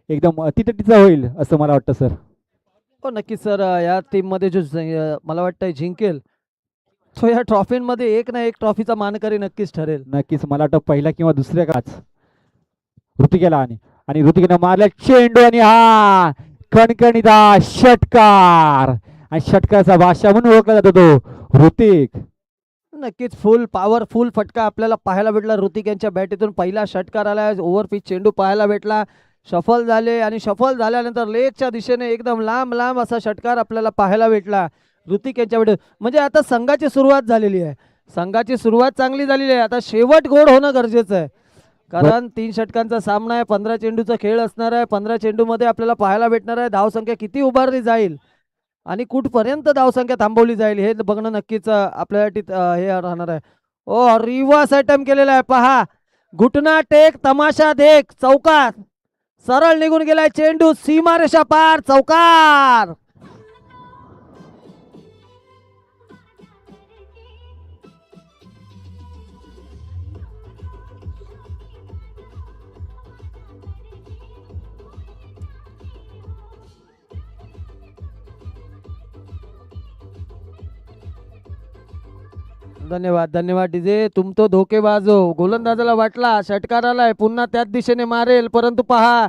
एकदम अतितटीचा होईल असं मला वाटतं सर. हो नक्कीच सर. या टीममध्ये जो मला वाटतंय जिंकेल तो या ट्रॉफींमध्ये एक ना एक ट्रॉफीचा मानकरी नक्कीच ठरेल. नक्कीच मला वाटतं पहिला किंवा दुसऱ्या काच ऋतिकेला आणि आणि ऋतिकेनं मारला चेंडू आणि हा कणकणीचा षटकार आणि षटकाराचा बादशाह म्हणून ओळखला जातो तो ऋतिक. नक्कीच फुल पॉवरफुल फटका आपल्याला पाहायला भेटला. ऋतिक यांच्या बॅटीतून पहिला षटकार आला. ओव्हर पिच चेंडू पाहायला भेटला. शफल झाले आणि शफल झाल्यानंतर लेगच्या दिशेने एकदम लांब लांब असा षटकार आपल्याला पाहायला भेटला ऋतिक यांच्या बॅटी. म्हणजे आता संघाची सुरुवात झालेली आहे. संघाची सुरुवात चांगली झालेली आहे. आता शेवट गोड होणं गरजेचं आहे. कारण 3 षटकांचा सामना आहे. 15 चेंडूचा खेळ असणार आहे. 15 चेंडूमध्ये आपल्याला पाहायला भेटणार आहे धावसंख्या किती उभारली जाईल आणि कुठपर्यंत धावसंख्या थांबवली जाईल हे बघणं नक्कीच आपल्यासाठी हे राहणार आहे. ओ रिव्हर्स अटेम्प्ट केलेला आहे पहा. घुटना टेक तमाशा देख चौकार. सरळ निघून गेलाय चेंडू सीमारेषा पार चौकार. धन्यवाद धन्यवाद डीजे. तुम तो धोकेबाज हो. गोलंदाजाला वाटला षटकार आलाय पुन्हा त्याच दिशेने मारेल परंतु पहा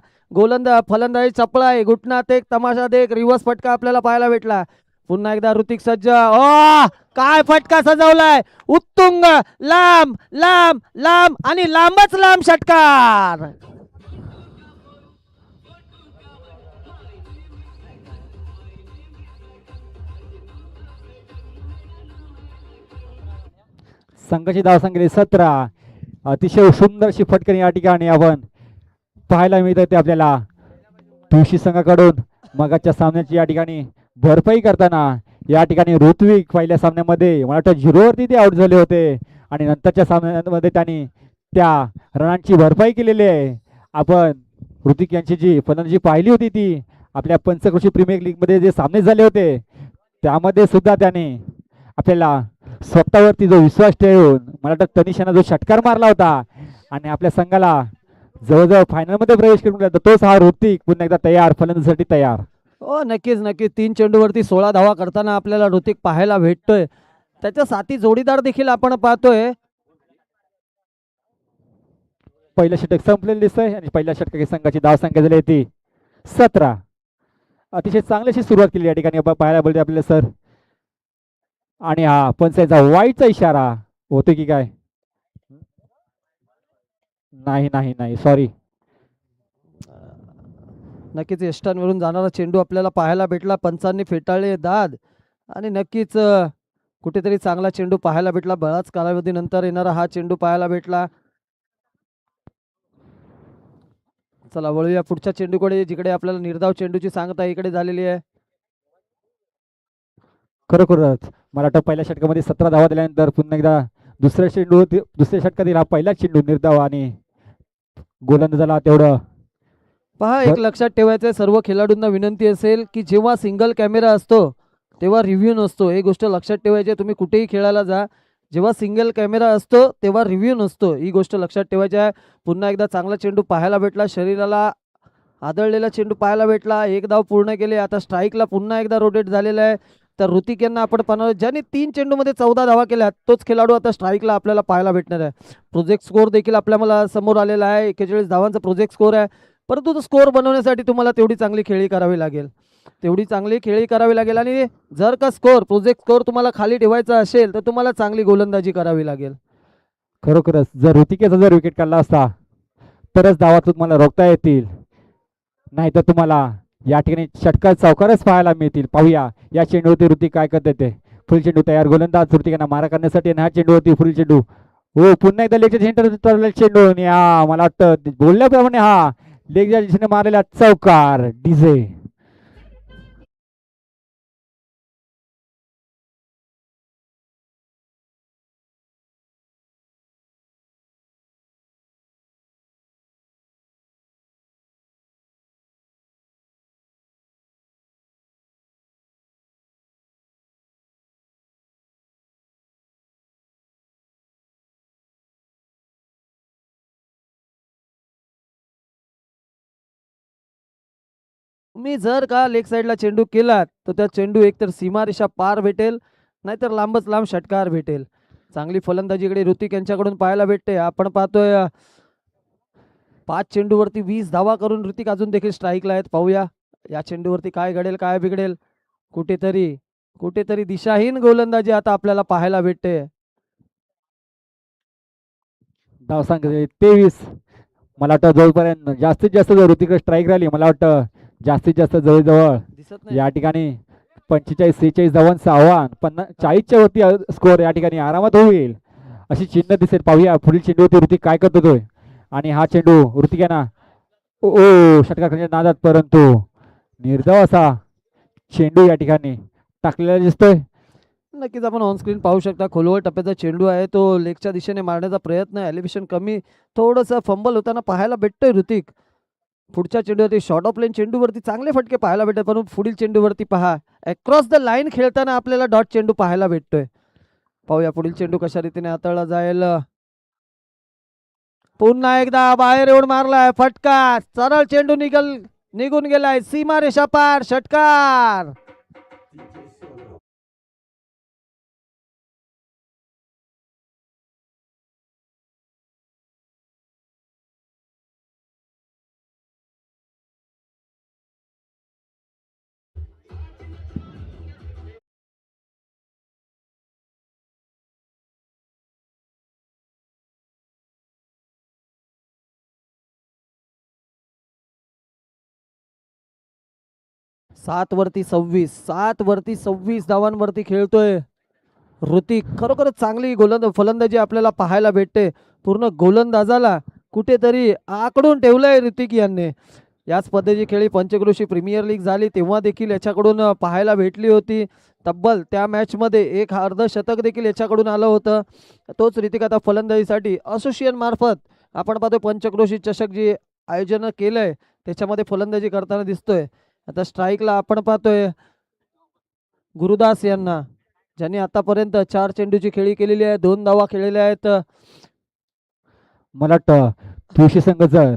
फलंदाजी चपळा आहे. घुटनात एक तमाशा देख रिव्हर्स फटका आपल्याला पाहायला भेटला. पुन्हा एकदा ऋतिक सज्ज. ओ काय फटका सजवलाय. उत्तुंग लांब लांब लांब आणि लांबच लांब षटकार. संघाची धावसंख्या 17. अतिशय सुंदर अशी फटकन या ठिकाणी आपण पाहायला मिळत ते आपल्याला तुळशी संघाकडून. मगाच्या सामन्याची या ठिकाणी भरपाई करताना या ठिकाणी ऋत्विक पहिल्या सामन्यामध्ये मला वाटतं 0वरती ते आउट झाले होते आणि नंतरच्या सामन्यामध्ये त्यांनी त्या रनांची भरपाई केलेली आहे. आपण ऋतिक यांची जी फलंदाजी पाहिली होती ती आपल्या पंचक्रोशी प्रीमियर लीगमध्ये जे सामने झाले होते त्यामध्ये सुद्धा त्याने आपल्याला स्वतःवरती जो विश्वास ठेवून मला वाटतं तनिषानं जो षटकार मारला होता आणि आपल्या संघाला जवळजवळ फायनलमध्ये प्रवेश करून गेला तोच हा ऋतिक पुन्हा एकदा तयार फलंदाजीसाठी तयार. हो नक्कीच नक्कीच. 3 चेंडूवरती 16 धावा करताना आपल्याला ऋतिक पाहायला भेटतोय. त्याच्या साथी जोडीदार देखील आपण पाहतोय. पहिलं षटक संपलेलं दिसतंय आणि पहिल्या षटकाची संघाची धावसंख्या झाली ती 17. अतिशय चांगलीशी सुरुवात केली या ठिकाणी पाहायला बोलते आपल्याला सर. आणि हा पंचायतचा वाईटचा इशारा होतो की काय. नाही नाही नाही सॉरी. नक्कीच यष्टांवरून जाणारा चेंडू आपल्याला पाहायला भेटला. पंचांनी फेटाळले दाद आणि नक्कीच कुठेतरी चांगला चेंडू पाहायला भेटला. बराच कालावधीनंतर येणारा हा चेंडू पाहायला भेटला. चला वळूया पुढच्या चेंडूकडे जिकडे आपल्याला निर्धाव चेंडूची सांगता इकडे झालेली आहे. खरोखरच मला वाटतं पहिल्या षटकामध्ये 17 धावा दिल्यानंतर पुन्हा एकदा दुसऱ्या षटकातील हा पहिला चेंडू निर्धाव आणि गोलंदाजाला तेवढं पहा एक लक्षात ठेवायचं सर्व खेळाडूंना विनंती असेल की जेव्हा सिंगल कॅमेरा असतो तेव्हा रिव्ह्यू नसतो. हे गोष्ट लक्षात ठेवायची. तुम्ही कुठेही खेळायला जा जेव्हा सिंगल कॅमेरा असतो तेव्हा रिव्ह्यू नसतो. ही गोष्ट लक्षात ठेवायची आहे. पुन्हा एकदा चांगला चेंडू पाहायला भेटला. शरीराला आदळलेला चेंडू पाहायला भेटला. एक धाव पूर्ण केले. आता स्ट्राईकला पुन्हा एकदा रोटेट झालेला आहे. तर ऋतिक यांना आपण पाहणार ज्यांनी 3 चेंडूमध्ये 14 धावा केल्या तोच खेळाडू आता स्ट्राईकला आपल्याला पाहायला भेटणार आहे. प्रोजेक्ट स्कोअर देखील आपल्या मला समोर आलेला आहे. 41 धावांचा प्रोजेक्ट स्कोअर आहे. परंतु तो स्कोअर बनवण्यासाठी तुम्हाला तेवढी चांगली खेळी करावी लागेल. तेवढी चांगली खेळी करावी लागेल आणि जर का प्रोजेक्ट स्कोअर तुम्हाला खाली ठेवायचा असेल तर तुम्हाला चांगली गोलंदाजी करावी लागेल. खरोखरच जर ऋतिकेचा जर विकेट काढला असता तरच धावा तुम्हाला रोखता येतील. नाहीतर तुम्हाला या ठिकाणी षटकार चौकारच पाहायला मिळतील. पाहूया या चेंडूवरती ऋतिक काय करते ते. फुल चेंडू तयार गोलंदाज ऋतिकांना मारा करण्यासाठी आणि हा चेंडूवरती फुल चेंडू. हो पुन्हा एकदा लेगच्या सेंटर चेंडू आणि हा मला वाटतं बोलल्याप्रमाणे हा लेगच्या दिशेने मारलेला चौकार डीजे. तुम्ही जर का लेग साईडला चेंडू केलात तर त्या चेंडू एकतर सीमारेषा पार भेटेल, नाहीतर लांबच लांब षटकार भेटेल. चांगली फलंदाजी इकडे ऋतिक यांच्याकडून पाहायला भेटते. आपण पाहतोय 5 चेंडूवरती 20 धावा करून ऋतिक अजून देखील स्ट्राईकला आहेत. पाहूया या चेंडूवरती काय घडेल, काय बिघडेल. कुठेतरी कुठेतरी दिशाहीन गोलंदाजी आता आपल्याला पाहायला भेटते. धावसंख्या 23. मला वाटतं जोपर्यंत जास्तीत जास्त जर ऋतिक स्ट्राईक राहिली, मला वाटतं जास्तीत जास्त जवळजवळ दिसत नाही. या ठिकाणी 45-46 धावांचं आव्हान 40च्या वरती स्कोअर या ठिकाणी आरामात होईल अशी चिन्ह दिसेल. पाहूया पुढील चेंडूवरती ऋतिक काय करतोय. आणि हा चेंडू ऋतिक यांना ओ षटकार करण्याच्या नादात, परंतु निर्धाव असा चेंडू या ठिकाणी टाकलेला दिसतोय. नक्कीच आपण ऑन स्क्रीन पाहू शकता. खोलवर टप्प्याचा चेंडू आहे, तो लेगच्या दिशेने मारण्याचा प्रयत्न आहे. एलिव्हेशन कमी, थोडंसं फंबल होताना पाहायला भेटतोय ऋतिक. पुढच्या चेंडूवरती शॉर्ट ऑफ प्लेन चेंडूवरती चांगले फटके पाहायला भेटतात, परंतु पुढील चेंडूवरती पहा अक्रॉस द लाईन खेळताना आपल्याला डॉट चेंडू पाहायला भेटतोय. पाहूया पुढील चेंडू कशा रीतीने हाताळला जाईल. पुन्हा एकदा बाहेर येऊन मारलाय फटका, सरळ चेंडू निघून गेलाय सीमारेषा पार, षटकार. सात वरती 26 धावांवरती खेळतोय ऋतिक. खरोखरच चांगली फलंदाजी आपल्याला पाहायला भेटते. पूर्ण गोलंदाजाला कुठेतरी आकडून ठेवलंय ऋतिक यांनी. याच पद्धतीची खेळी पंचक्रोशी प्रीमियर लीग झाली तेव्हा देखील याच्याकडून पाहायला भेटली होती. तब्बल त्या मॅचमध्ये एक अर्धशतक देखील याच्याकडून आलं होतं. तोच ऋतिक आता फलंदाजीसाठी असोसिएशन मार्फत आपण पाहतो पंचक्रोशी चषक जी आयोजन केलंय त्याच्यामध्ये फलंदाजी करताना दिसतोय. आता स्ट्राईकला आपण पाहतोय गुरुदास यांना, ज्यांनी आतापर्यंत 4 चेंडूची खेळी केलेली आहे, 2 धावा खेळलेल्या आहेत. मला वाटतं तुळशी संघ जर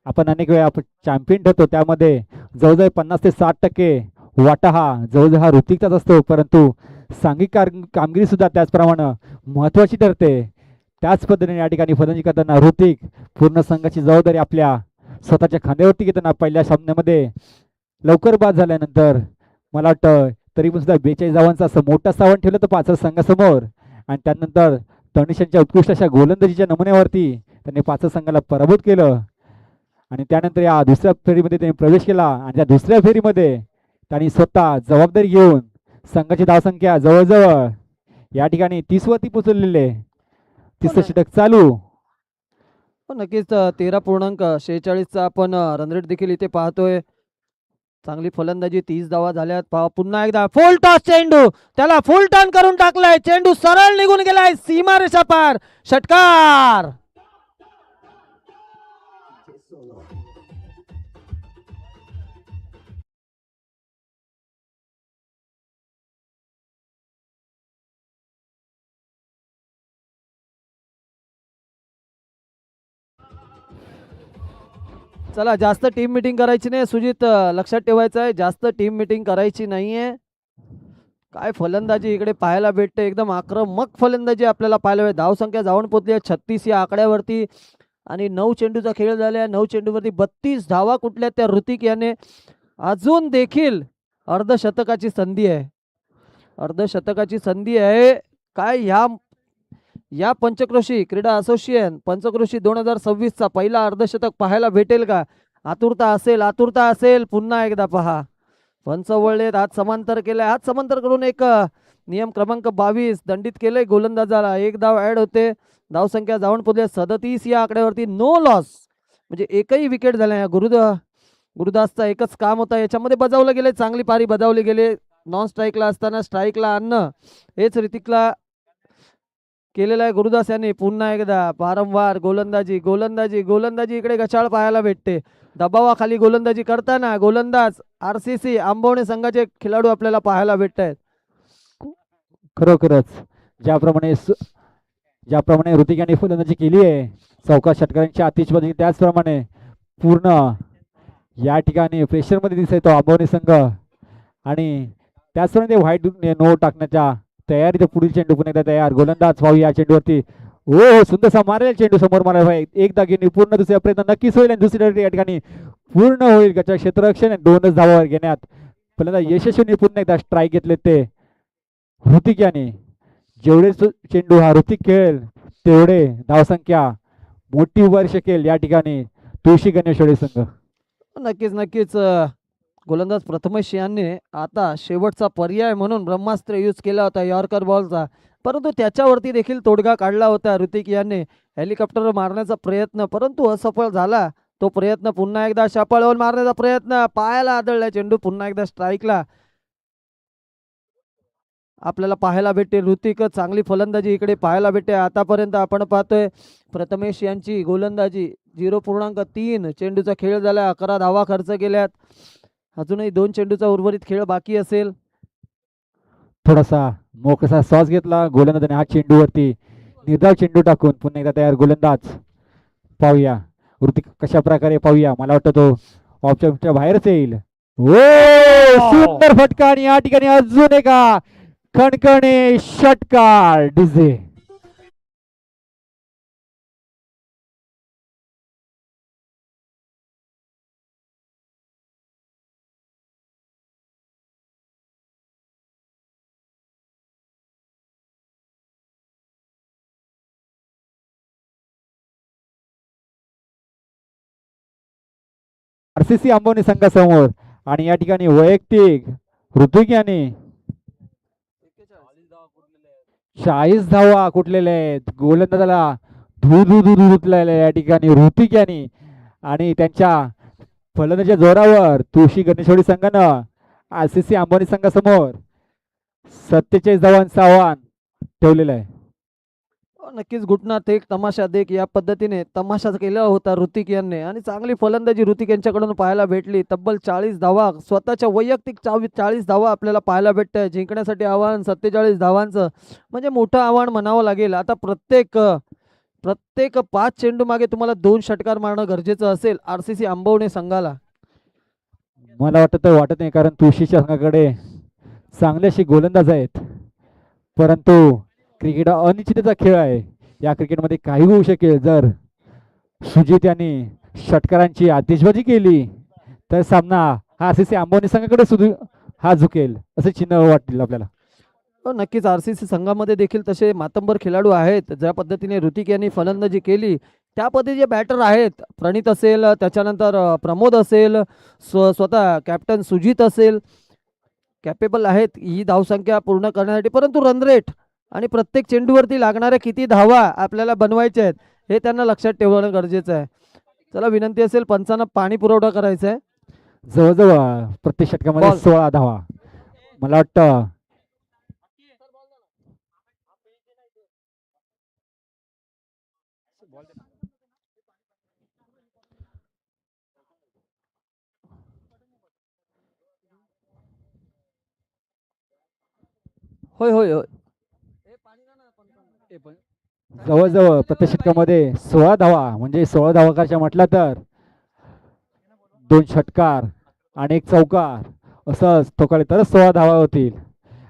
आपण अनेक वेळा आपण चॅम्पियन ठरतो, त्यामध्ये जवळजवळ 50 ते 60% वाटा हा जवळजवळ हा ऋतिकचाच असतो, परंतु सांघिक कामगिरी सुद्धा त्याचप्रमाणे महत्त्वाची ठरते. त्याच पद्धतीने या ठिकाणी फलंदाजी करताना ऋतिक पूर्ण संघाची जबाबदारी आपल्या स्वतःच्या खांद्यावरती घेताना पहिल्या सामन्यामध्ये लवकर बाद झाल्यानंतर मला वाटतं तरी पण सुद्धा 42 धावांचा असं मोठा सावण ठेवलं तर पाचर संघासमोर. आणि त्यानंतर तनिषांच्या उत्कृष्ट अशा गोलंदाजीच्या नमुन्यावरती त्यांनी पाचर संघाला पराभूत केलं. आणि त्यानंतर या दुसऱ्या फेरीमध्ये त्यांनी प्रवेश केला आणि त्या दुसऱ्या फेरीमध्ये त्यांनी स्वतः जबाबदारी घेऊन संघाची धावसंख्या जवळजवळ या ठिकाणी 30 वरती पोहोचलेले. 30 षटक चालू. नक्कीच 13.46चा आपण रन रेट देखील इथे पाहतोय. चांगली फलंदाजी, 30 धावा झाल्यात. पहा पुन्हा एकदा फुल टॉस चेंडू, त्याला फुल टर्न करून टाकलाय, चेंडू सरळ निघून गेलाय सीमारेषा पार, षटकार. चला जास्त टीम मीटिंग करायची नाही सुजित, लक्षात ठेवायचं आहे, जास्त टीम मीटिंग करायची नाहीये. काय फलंदाजी इकडे पाहायला भेटते, एकदम आक्रमक फलंदाजी आपल्याला पाहायला भेटते. धावसंख्या जाऊन पोहोचली आहे 36 या आकड्यावरती आणि 9 चेंडूचा खेळ झाला. 9 चेंडूवरती 32 धावा कुठल्या त्या ऋतिक याने. अजून देखील अर्धशतकाची संधी आहे, अर्धशतकाची संधी आहे. काय या पंचक्रोशी क्रीडा असोसिएशन पंचक्रोशी 2026चा पहिला अर्धशतक पाहायला भेटेल का? आतुरता असेल. पुन्हा एकदा पहा पंच वळलेत, हात समांतर केलाय, हात समांतर करून एक नियम क्रमांक 22 दंडित केलंय गोलंदाजाला. 1 धाव ऍड होते. धावसंख्या जाऊन पोहोचली 37 या आकड्यावरती. नो लॉस, म्हणजे एकही विकेट झाला नाही. गुरुदासचा एकच काम होता, याच्यामध्ये बजावलं गेले, चांगली पारी बजावली गेले. नॉन स्ट्राईकला असताना स्ट्राईकला आणणं हेच ऋतिकला केलेलं आहे गुरुदास यांनी. पुन्हा एकदा वारंवार गोलंदाजी इकडे गचाळ पाहायला भेटते. दबावाखाली गोलंदाजी करताना गोलंदाज RCC आंबवणे संघाचे खेळाडू आपल्याला पाहायला भेटत आहेत. खरोखरच ज्याप्रमाणे ऋतिक यांनी फलंदाजी केली आहे चौका षटकारांच्या आतिषबाजी, त्याचप्रमाणे पूर्ण या ठिकाणी प्रेशरमध्ये दिसतो आंबवणे संघ आणि त्याचप्रमाणे व्हाईट नो टाकण्याच्या तयारी. पुढील चेंडू पुन्हा एकदा तयार. गोलंदाज पाहू या चेंडूवरती. हो सुंदरसा मारेल चेंडू समोर मारायला एकदा गेली पूर्ण दुसऱ्या प्रयत्न नक्कीच होईल आणि दुसरी या ठिकाणी पूर्ण होईल. गच्चा क्षेत्ररक्षण 2च धावावर घेण्यात पहिल्यांदा यशस्वी. पुन्हा एकदा स्ट्राईक घेतले ते ऋतिक याने. जेवढे चेंडू हा ऋतिक खेळेल तेवढे धावसंख्या मोठी वर शकेल या ठिकाणी तुळशी गणेशवाडी संघ. नक्कीच नक्कीच गोलंदाज प्रथमेश यांनी आता शेवटचा पर्याय म्हणून ब्रह्मास्त्र यूज केला होता यॉर्कर बॉलचा, परंतु त्याच्यावरती देखील तोडगा काढला होता ऋतिक यांनी. हेलिकॉप्टर मारण्याचा प्रयत्न परंतु असफळ झाला. तो प्रयत्न पुन्हा एकदा शापाळवून मारण्याचा प्रयत्न, पायाला आदळला चेंडू. पुन्हा एकदा स्ट्राईकला आपल्याला पाहायला भेटते. ऋतिक चांगली फलंदाजी इकडे पाहायला भेटते. आतापर्यंत आपण पाहतोय प्रथमेश यांची गोलंदाजी 0.3 चेंडूचा खेळ झाला. 11 धावा खर्च केल्यात. अजूनही 2 चेंडूचा उर्वरित खेळ बाकी असेल. थोडासा मोकळा श्वास घेतला गोलंदाजाने हा चेंडूवरती निर्धाव चेंडू टाकून पुन्हा एकदा तयार गोलंदाज. पाहूया ऋतिक कशा प्रकारे पाहूया. मला वाटतं तो ऑप्शनच्या बाहेरच येईल. ओ सुंदर फटका आणि या ठिकाणी अजून एका खणखणे षटकार डीजे. आरसीसी आंबवणे संघासमोर आणि या ठिकाणी वैयक्तिक ऋतिक याने 40 धावा कुठलेल्या आहेत. गोलंदाजाला धू धू धू धुतलेल्या या ठिकाणी ऋतिक याने आणि त्यांच्या फलंदाजीच्या जोरावर तुळशी गणेशवाडी संघानं आरसीसी आंबवणे संघासमोर 47 धावांचं आव्हान ठेवलेलं आहे. नक्कीच घुटनात एक तमाशा देख या पद्धतीने तमाशा केला होता ऋतिक यांनी आणि चांगली फलंदाजी ऋतिक यांच्याकडून पाहायला भेटली. तब्बल 40 धावा स्वतःच्या वैयक्तिक 40 धावा आपल्याला पाहायला भेटत आहे. जिंकण्यासाठी आव्हान 47 धावांचं म्हणजे मोठं आव्हान म्हणावं लागेल. आता प्रत्येक 5 चेंडू मागे तुम्हाला 2 षटकार मारणं गरजेचं असेल आरसीसी आंबवणे संघाला. मला वाटत नाही कारण तुळशीच्या संघाकडे चांगले असे गोलंदाज आहेत, परंतु क्रिकेट हा अनिश्चिततेचा खेळ आहे. या क्रिकेटमध्ये काही होऊ शकेल. जर सुजित यांनी षटकारांची आतिषबाजी केली तर सामना हा आरसीसी आंबवणे संघाकडे हा झुकेल असे चिन्ह वाटतील आपल्याला. नक्कीच आरसीसी संघामध्ये देखील तसे मातंबर खेळाडू आहेत. ज्या पद्धतीने ऋतिक यांनी फलंदाजी केली त्या पद्धतीचे बॅटर आहेत. प्रणित असेल, त्याच्यानंतर प्रमोद असेल, स्वतः कॅप्टन सुजित असेल, कॅपेबल आहेत ही धावसंख्या पूर्ण करण्यासाठी. परंतु रन रेट आणि प्रत्येक चेंडूवरती लागणाऱ्या किती धावा आपल्याला बनवायच्या आहेत हे त्यांना लक्षात ठेवणं गरजेचं आहे. चला विनंती असेल पंचांना पाणी पुरवठा करायचा आहे. जवळजवळ प्रत्येक षटकामध्ये 16 धावा. मला वाटतं होय होय होय जवळजवळ प्रत्येक षटकामध्ये 16 धावा म्हणजे 16 धावाकाच्या म्हटलं तर 2 षटकार आणि 1 चौकार असंच ठोकाळे तरच 16 धावा होतील.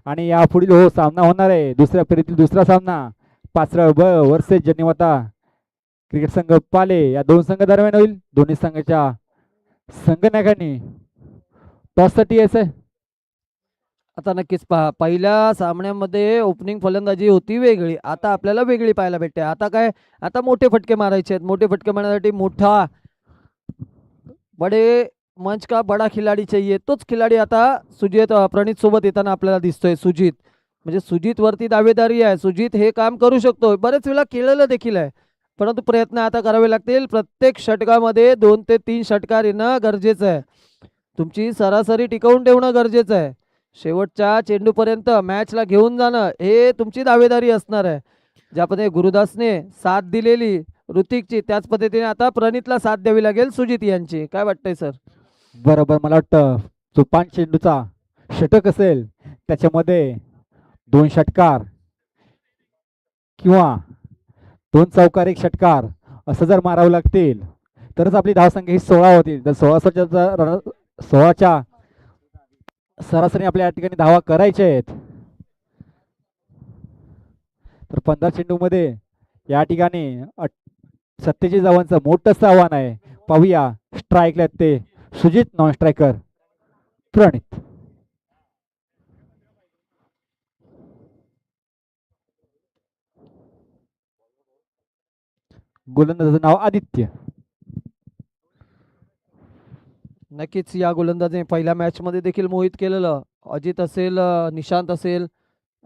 आणि या पुढील सामना होणार आहे दुसऱ्या फेरीतील दुसरा सामना 5 ब वर्सेस जन्नीमाता क्रिकेट संघ पाले या 2 संघ दरम्यान होईल. दोन्ही संघाच्या संघनायकांनी टॉससाठी यायचंय. आता नक्कीच पहा पहिल्या सामन्यामध्ये ओपनिंग फलंदाजी होती वेगळी, आता आपल्याला वेगळी पाहायला भेटते. आता काय, आता मोठे फटके मारायचे आहेत. मोठे फटके मारण्यासाठी मोठा बडे मंच का बडा खिलाडी चाहिए. तोच खिलाडी आता सुजित प्रणित सोबत येताना आपल्याला दिसतोय. सुजित म्हणजे सुजित वरती दावेदारी आहे. सुजित हे काम करू शकतो, बरेच वेळा केलेलं देखील आहे, परंतु प्रयत्न आता करावे लागतील. प्रत्येक षटकामध्ये 2 ते 3 षटकार येणं गरजेचं आहे. तुमची सरासरी टिकवून ठेवणं गरजेचं आहे. शेवटच्या चेंडूपर्यंत मॅचला घेऊन जाणं हे तुमची दावेदारी असणार आहे. ज्या पद्धतीने गुरुदासने साथ दिलेली ऋतिकची त्याच पद्धतीने आता प्रणितला साथ द्यावी लागेल सुजित यांची. काय वाटतंय सर? बरोबर. मला वाटतं जो 5 चेंडूचा षटक असेल त्याच्यामध्ये 2 षटकार किंवा 2 चौकार 1 षटकार असं जर मारावं लागतील तरच आपली धावसंख्या ही 16 होतील. तर 16च्या सरासरी आपल्या या ठिकाणी धावा करायच्या आहेत. तर 15 चेंडूमध्ये या ठिकाणी 47 धावांचं मोठंसं आव्हान आहे. पाहूया स्ट्राईकला ते सुजित, नॉन स्ट्रायकर प्रणित. गोलंदाजाचं नाव आदित्य. नक्कीच या गोलंदाजाने पहिल्या मॅच मध्ये देखील मोहित केलेलं. अजित असेल, निशांत असेल,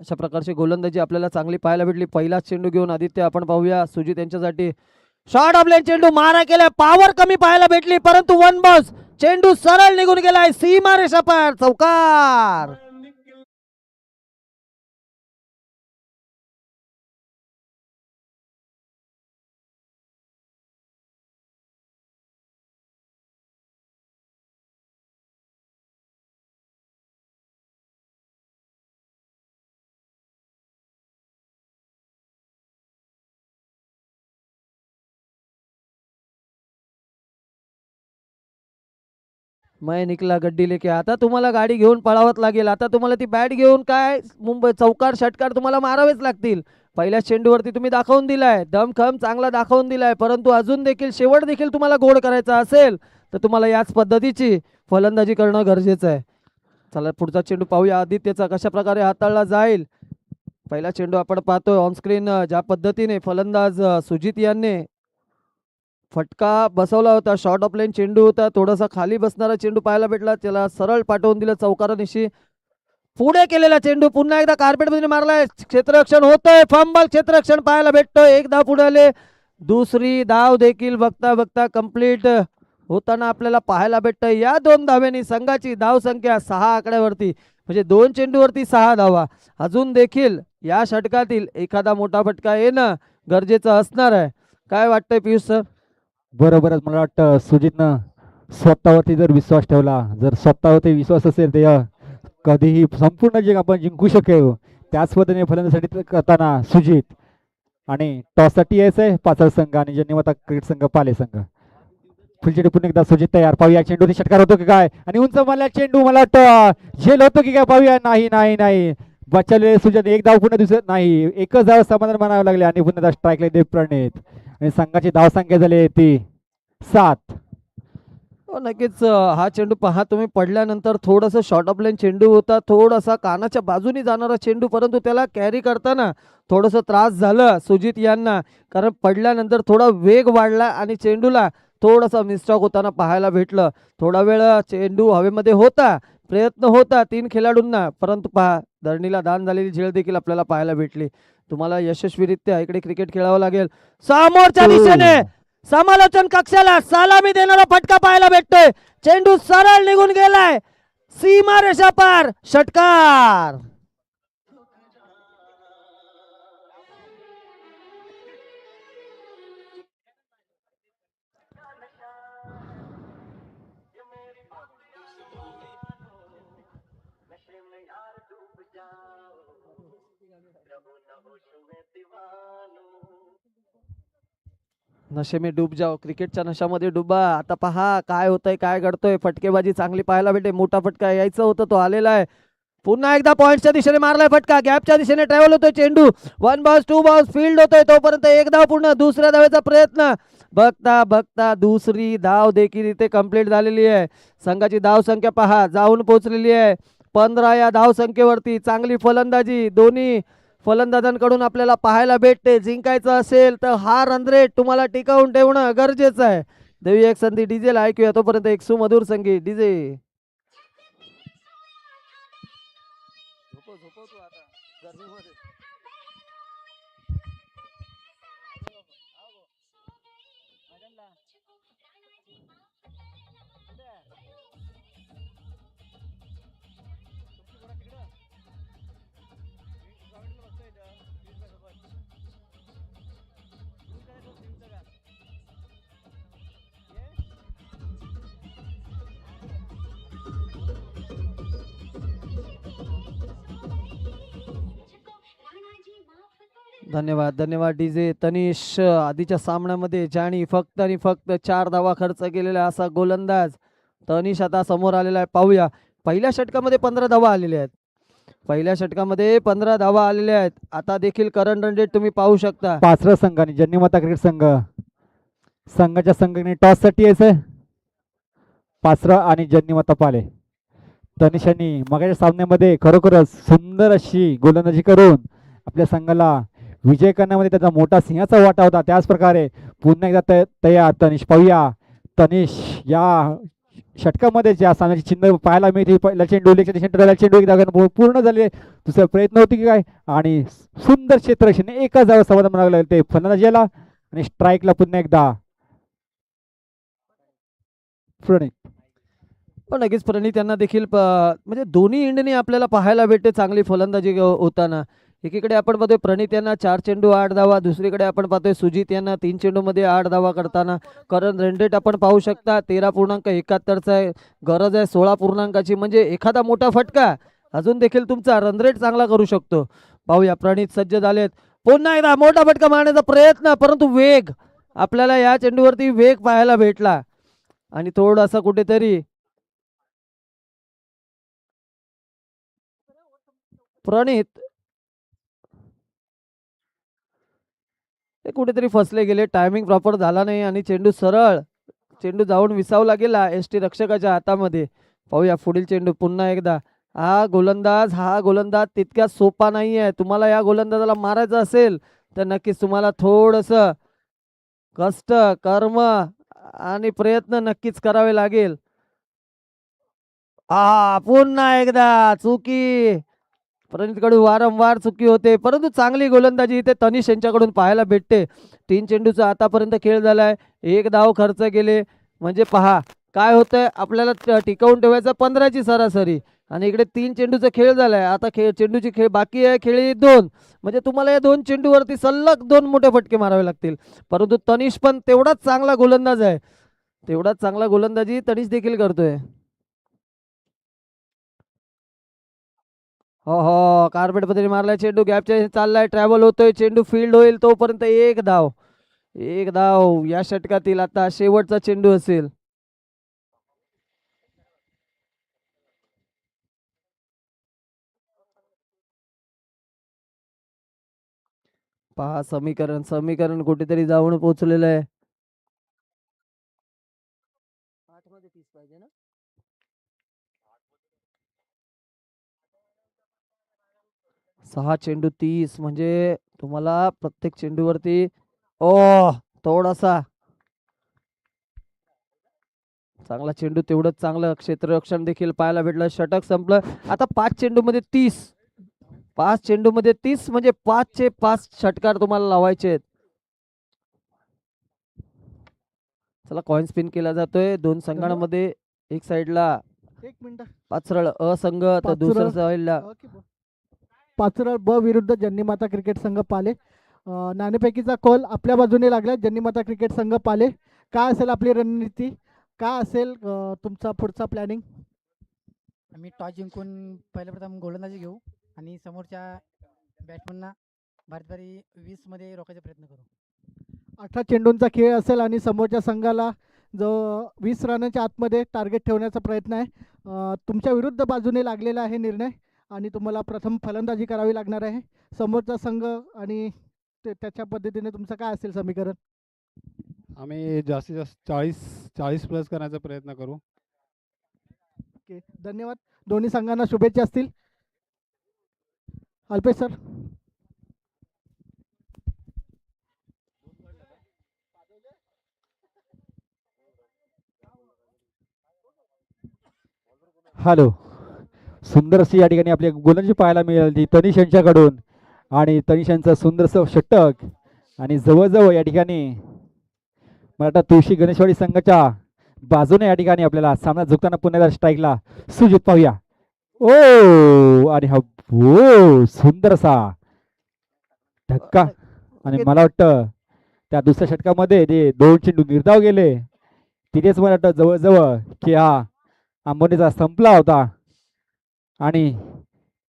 अशा प्रकारची गोलंदाजी आपल्याला चांगली पाहायला भेटली. पहिला चेंडू घेऊन आदित्य आपण पाहूया. सुजित यांच्यासाठी शॉर्ट ऑफ लेन चेंडू मारा केलाय. पॉवर कमी पाहायला भेटली, परंतु वन बॉस चेंडू सरळ निघून गेलाय. सीमा रेषा पार, चौकार. मैं निकला गड्डी लेके. आता तुम्हाला गाडी घेऊन पळावत लागेल. आता तुम्हाला ती बॅट घेऊन काय मुंबई चौकार षटकार तुम्हाला मारावेच लागतील. पहिल्या चेंडूवरती तुम्ही दाखवून दिलाय, दमखम चांगला दाखवून दिलाय, परंतु अजून देखील शेवट देखील तुम्हाला गोड करायचा असेल तर तुम्हाला याच पद्धतीची फलंदाजी करणं गरजेचं आहे. चला पुढचा चेंडू पाहूया आदित्यचा कशा प्रकारे हाताळला जाईल. पहिला चेंडू आपण पाहतोय ऑनस्क्रीन ज्या पद्धतीने फलंदाज सुजित यांनी फटका बसवला होता. शॉर्ट ऑफ लेन चेंडू होता, थोडासा खाली बसणारा चेंडू पाहायला भेटला, त्याला सरळ पाठवून दिलं चौकारानिशी. पुढे केलेला चेंडू पुन्हा एकदा कार्पेटमध्ये मारलाय. क्षेत्ररक्षण होतंय, फंबल क्षेत्ररक्षण पाहायला भेटतोय. एक धाव पुढे आले, दुसरी धाव देखील बघता बघता कंप्लीट होताना आपल्याला पाहायला भेटतंय. या 2 धाव्यांनी संघाची धाव संख्या 6 आकड्यावरती, म्हणजे 2 चेंडूवरती 6 धावा. अजून देखील या षटकातील एखादा मोठा फटका येणं गरजेचं असणार आहे. काय वाटतंय पियुष सर? बरोबरच. मला वाटतं सुजितनं स्वतःवरती जर विश्वास ठेवला, जर स्वतःवरती विश्वास असेल तर कधीही संपूर्ण जग आपण जिंकू शकेल. त्याच पद्धतीने फलंदाजीसाठी करताना सुजित आणि टॉससाठी यायचंय पाचळ संघ आणि जन्मता क्रिकेट संघ पाले संघ. फुलचेंडू पुन्हा एकदा सुजित तयार. पाहूया चेंडू षटकार होतो की काय, आणि उंच मला चेंडू मला वाटतं झेल होतो की काय. पाहूया. नाही नाही नाही, बचावलेले सुजित. एक धाव पुन्हा दिसत नाही, एकच धाव समाधान मानावं लागले आणि पुन्हा स्ट्राईकला देव प्रणित आणि संघाची धाव संख्या झाली ती 7. नक्कीच हा चेंडू पहा तुम्ही पडल्यानंतर थोडंसं शॉर्ट ऑफ लाईन चेंडू होता, थोडासा कानाच्या बाजूनी जाणारा चेंडू, परंतु त्याला कॅरी करताना थोडंसं त्रास झालं सुजित यांना, कारण पडल्यानंतर थोडा वेग वाढला आणि चेंडूला थोडासा मिस्टॉक होताना पाहायला भेटलं. थोडा वेळ चेंडू हवेमध्ये होता, प्रयत्न होता 3 खेळाडूंना, परंतु पहा धरणीला दान झालेली झेल देखील आपल्याला पाहायला भेटली. तुम्हाला यशस्वीरित्या इकडे क्रिकेट खेळावं लागेल. समोरच्या दिशेने समालोचन कक्षाला सलामी देणारा फटका पाहायला भेटतोय. चेंडू सरळ निघून गेलाय, सीमा रेषा पार, षटकार. नशे में डूब जाओ, क्रिकेटच्या नशामध्ये डुबा. आता पहा काय होतंय, काय घडतोय. फटकेबाजी चांगली पाहायला भेटे. मोठा फटका यायचं होतं, तो आलेला आहे. पुन्हा एकदा पॉइंटच्या दिशेने मारलाय फटका, गॅपच्या दिशेने ट्रॅव्हल होतोय चेंडू. 1 बॉल 2 बॉल फील्ड होतोय, तोपर्यंत 1 धाव पूर्ण. दुसऱ्या धावेचा प्रयत्न, बघता बघता दुसरी धाव देखील इथे कंप्लीट झालेली आहे. संघाची धाव संख्या पहा जाऊन पोहोचलेली आहे 15 या धाव संख्येवरती. चांगली फलंदाजी दोन्ही फलंदाजांकडून आपल्याला पाहायला भेटते. जिंकायचं असेल तर हा रन रेट तुम्हाला टिकवून ठेवणं गरजेचं आहे. देऊया एक संधी डीजेला, ऐकूया तोपर्यंत एक सुमधुर संगीत. डीजे धन्यवाद धन्यवाद डीजे तनिष. आधीच्या सामन्यामध्ये ज्याने फक्त आणि फक्त 4 धावा खर्च केलेला असा गोलंदाज तनिष आता समोर आलेला आहे. पाहूया, पहिल्या षटकामध्ये 15 धावा आलेल्या आहेत. पहिल्या षटकामध्ये 15 धावा आलेल्या आहेत. आता देखील करंट रन रेट तुम्ही पाहू शकता. पाचरा संघ आणि जन्नीमाता क्रिकेट संघाच्या संघाने टॉस साठी यायचंय. पाचरा आणि जन्नीमाता पाले. तनिषांनी मगाच्या सामन्यामध्ये खरोखरच सुंदर अशी गोलंदाजी करून आपल्या संघाला विजय करण्यामध्ये त्याचा मोठा सिंहाचा वाटा होता. त्याच प्रकारे पुन्हा एकदा तयार तनिष. पाहूया तनिष या षटकामध्ये ज्या सामन्याची चिन्ह पाहायला मिळते. पहिला चेंडू लेगच्या दिशेने ठरवला, चेंडू एक जागा पूर्ण झाले. दुसरा प्रयत्न होती की काय आणि सुंदर क्षेत्ररक्षण एका जागा समाधान म्हणावं लागेल ते फलंदाजीला. आणि स्ट्राईकला पुन्हा एकदा प्रणित. पण नक्कीच प्रणित यांना देखील म्हणजे दोन्ही इंडनी आपल्याला पाहायला भेटते चांगली फलंदाजी होताना. एकीकडे आपण पाहतोय प्रणित यांना 4 चेंडू 8 धावा, दुसरीकडे आपण पाहतोय सुजित यांना 3 चेंडूमध्ये 8 धावा करताना. करंट रन रेट आपण पाहू शकता 13.71चा आहे. गरज आहे 16 पूर्णांकाची, म्हणजे एखादा मोठा फटका अजून देखील तुमचा रन रेट चांगला करू शकतो. पाहूया, प्रणित सज्ज झालेत. पुन्हा एकदा मोठा फटका मारण्याचा प्रयत्न, परंतु वेग आपल्याला या चेंडूवरती वेग पाहायला भेटला आणि थोडासा कुठेतरी प्रणित ते कुठेतरी फसले गेले. टायमिंग प्रॉपर झाला नाही आणि चेंडू जाऊन विसावला गेला एसटी रक्षकाच्या हातामध्ये. पाहूया पुढील चेंडू पुन्हा एकदा. हा गोलंदाज तितक्या सोपा नाही आहे. तुम्हाला या गोलंदाजाला मारायचं असेल तर नक्कीच तुम्हाला थोडंसं कष्ट, कर्म आणि प्रयत्न नक्कीच करावे लागेल. पुन्हा एकदा चुकी. प्रणितकडून वारंवार चुकी होते, परंतु चांगली गोलंदाजी इथे तनिष यांच्याकडून पाहायला भेटते. 3 चेंडूचा आतापर्यंत खेळ झालाय. 1 धाव खर्च केले, म्हणजे पहा काय होतंय. आपल्याला टिकवून ठेवायचं 15ची सरासरी आणि इकडे 3 चेंडूचा खेळ झालाय. आता चेंडूची खेळ बाकी आहे, खेळी 2, म्हणजे तुम्हाला या 2 चेंडूवरती सलग 2 मोठे फटके मारावे लागतील. परंतु तनिष पण तेवढाच चांगला गोलंदाज आहे. तेवढाच चांगला गोलंदाजी तनिष देखील करतोय. हो, कार्पेट पद्धतीने मारलाय चेंडू. गॅपच्या चाललाय, ट्रॅव्हल होतोय, चेंडू फील्ड होईल तोपर्यंत 1 धाव. 1 धाव या षटकातील आता शेवटचा चेंडू असेल. पहा समीकरण कुठेतरी जाऊन पोहोचलेलं आहे. 8 मध्ये 30 पाहिजे ना. 6 चेंडू 30, म्हणजे तुम्हाला प्रत्येक चेंडूवरती थोडासा चांगला चेंडू, तेवढंच चांगलं क्षेत्ररक्षण देखील पाहायला भेटलं. षटक संपलं. आता 5 चेंडूमध्ये 30, 5 चेंडूमध्ये 30, म्हणजे 5चे 5 षटकार तुम्हाला लावायचे आहेत. चला, कॉइन स्पिन केला जातोय 2 संघांमध्ये. एक साइडला 1 मिनिट. पाचरळ अ संघ तर दुसऱ्या साइडला पाचरळ ब विरुद्ध जन्नीमाता क्रिकेट संघ पाले. नाणेफेकीचा कॉल आपल्या बाजूने लागला. जन्नीमाता क्रिकेट संघ पाले. काय असेल आपली रणनीती, काय असेल तुमचा पुढचा प्लॅनिंग? आम्ही टॉस जिंकून पहिल्याप्रथम गोलंदाजी घेऊ आणि समोरच्या बॅट्समनना बारी 20मध्ये रोखायचा प्रयत्न करू. 18 चेंडूंचा खेळ असेल आणि समोरच्या संघाला जो 20 रनाच्या आतमध्ये टार्गेट ठेवण्याचा प्रयत्न आहे. तुमच्या विरुद्ध बाजूने लागलेला आहे निर्णय आणि तुम्हाला प्रथम फलंदाजी करावी लागणार आहे. समोरचा संघ आणि त्याच्या पद्धतीने तुमचं काय असेल समीकरण? आम्ही जास्तीत जास्त 40 प्लस करण्याचा प्रयत्न करू. ओके, धन्यवाद. दोन्ही संघांना शुभेच्छा असतील. अल्पेश सर. हॅलो, सुंदर अशी या ठिकाणी आपली गोलंदाजी पाहायला मिळाली तनिष यांच्याकडून आणि तनिष यांचं सुंदरसं षटक. आणि जवळजवळ या ठिकाणी मराठा तुळशी गणेशवाडी संघाच्या बाजूने या ठिकाणी आपल्याला सामना झुकताना पुन्हा स्ट्राईकला सुजित. पाहूया. आणि हा सुंदर असा धक्का. आणि मला वाटतं त्या दुसऱ्या षटकामध्ये जे 2 चेंडू निर्धाव गेले तिथेच मला वाटतं जवळजवळ की हा आंबोनीचा संपला होता आणि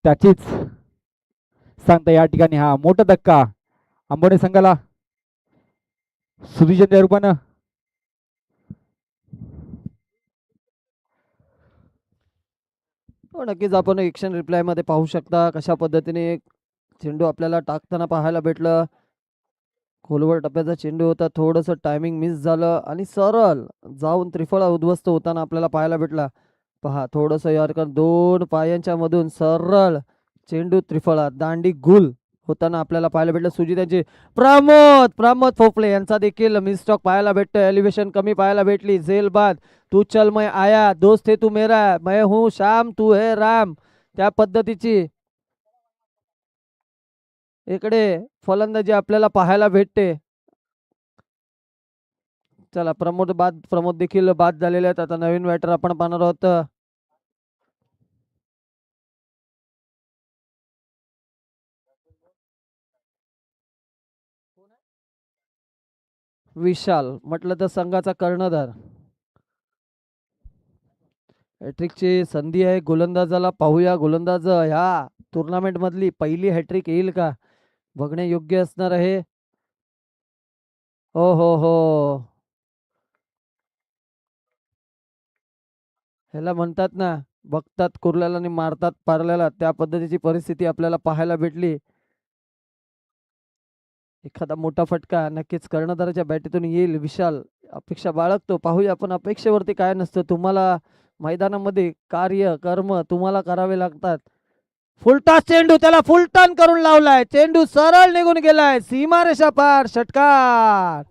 त्याचीच सांगता या ठिकाणी हा मोठा धक्का आंबोडे संघाला सुधीच्या रूपानं हो, नक्कीच आपण एक्शन रिप्लाय मध्ये पाहू शकता कशा पद्धतीने चेंडू आपल्याला टाकताना पाहायला भेटलं. खोलवर टप्प्याचा चेंडू होता, थोडंसं टायमिंग मिस झालं आणि सरळ जाऊन त्रिफळा उद्ध्वस्त होताना आपल्याला पाहायला भेटला. पहा थोडंसं यॉर्कर 2 पायांच्या मधून सरळ चेंडू त्रिफळा दांडी गुल होताना आपल्याला पाहायला भेटलं. सुजित यांचे प्रमोद प्रमोद फोपले यांचा देखील मिसटॉक पाहायला भेटतं. एलिव्हेशन कमी पाहायला भेटली. झेल बाद तू चल मैं आया, दोस्त है तू मेरा, मैं हूँ श्याम तू है राम, त्या पद्धतीची इकडे फलंदाजी आपल्याला पाहायला भेटते. चला प्रमोद देखील बाद झालेले आहेत. आता नवीन बॅटर आपण पाहणार आहोत. विशाल म्हटलं तर संघाचा कर्णधार. हॅट्रिकची संधी आहे गोलंदाजाला. पाहूया गोलंदाज ह्या टुर्नामेंट मधली पहिली हॅट्रिक येईल का, बघणे योग्य असणार आहे. हो, ह्याला म्हणतात ना, बघतात कुर्ल्याला आणि मारतात पारल्याला, त्या पद्धतीची परिस्थिती आपल्याला पाहायला भेटली. एखादा मोठा फटका नक्कीच कर्णधाराच्या बॅटीतून येईल. विशाल अपेक्षा बाळगतो. पाहूया आपण अपेक्षेवरती काय नसतं. तुम्हाला मैदानामध्ये कार्य कर्म तुम्हाला करावे लागतात. फुलटॉस चेंडू, त्याला फुलटर्न करून लावलाय. चेंडू सरळ निघून गेलाय सीमारेषा पार. षटकार